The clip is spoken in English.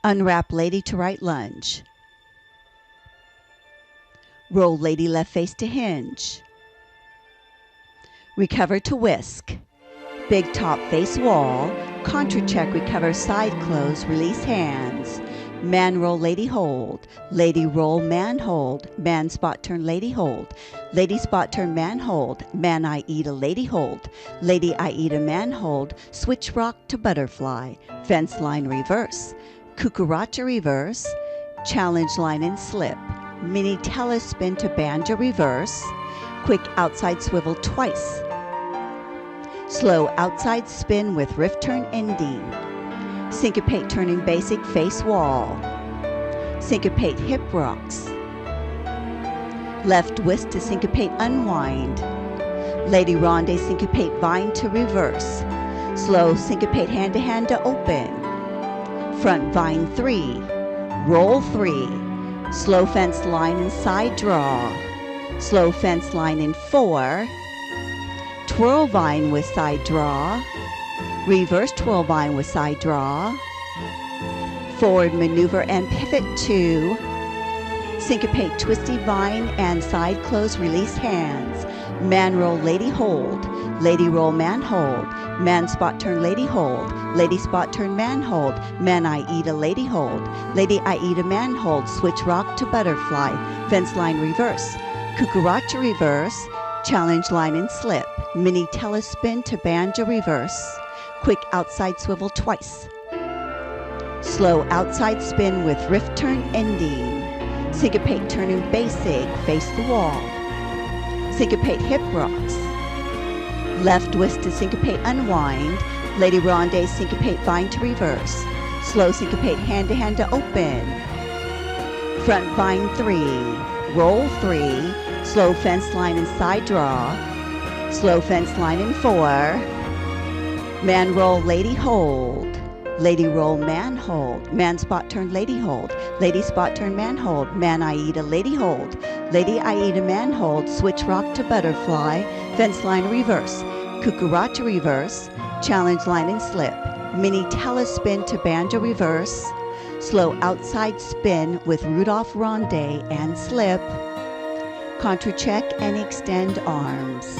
Unwrap lady to right lunge. Roll lady left face to hinge. Recover to whisk. Big top face wall. Contra check, recover side close, release hands. Man roll, lady hold. Lady roll, man hold. Man spot turn, lady hold. Lady spot turn, man hold. Man I eat a lady hold. Lady I eat a man hold. Switch rock to butterfly. Fence line reverse. Cucaracha reverse. Challenge line and slip. Mini telespin to banjo reverse. Quick outside swivel twice. Slow outside spin with rift turn ending. Syncopate turning basic face wall. Syncopate hip rocks. Left whisk to syncopate unwind. Lady ronde syncopate vine to reverse. Slow syncopate hand to hand to open. Front vine 3. Roll 3. Slow fence line and side draw. Slow fence line in 4. Twirl vine with side draw. Reverse twirl vine with side draw. Forward maneuver and pivot 2. Syncopate twisty vine and side close, release hands. Man roll, lady hold. Lady roll, man hold. Man spot turn, lady hold. Lady spot turn, man hold. Man I eat a lady hold. Lady I eat a man hold. Switch rock to butterfly. Fence line reverse. Cucaracha reverse. Challenge line and slip. Mini telespin to banjo reverse. Quick outside swivel twice. Slow outside spin with rift turn ending. Syncopate turning basic, face the wall. Syncopate hip rocks. Left whisk to syncopate unwind. Lady ronde syncopate vine to reverse. Slow syncopate hand to hand to open. Front vine 3. Roll 3. Slow fence line and side draw. Slow fence line in 4. Man roll, lady hold. Lady roll, man hold. Man spot turn, lady hold. Lady spot turn, man hold. Man I eat a lady hold. Lady I eat a man hold. Switch rock to butterfly. Fence line reverse. Cucaracha reverse. Challenge line and slip. Mini telespin to banjo reverse. Slow outside spin with Rudolph ronde and slip. Contra check and extend arms.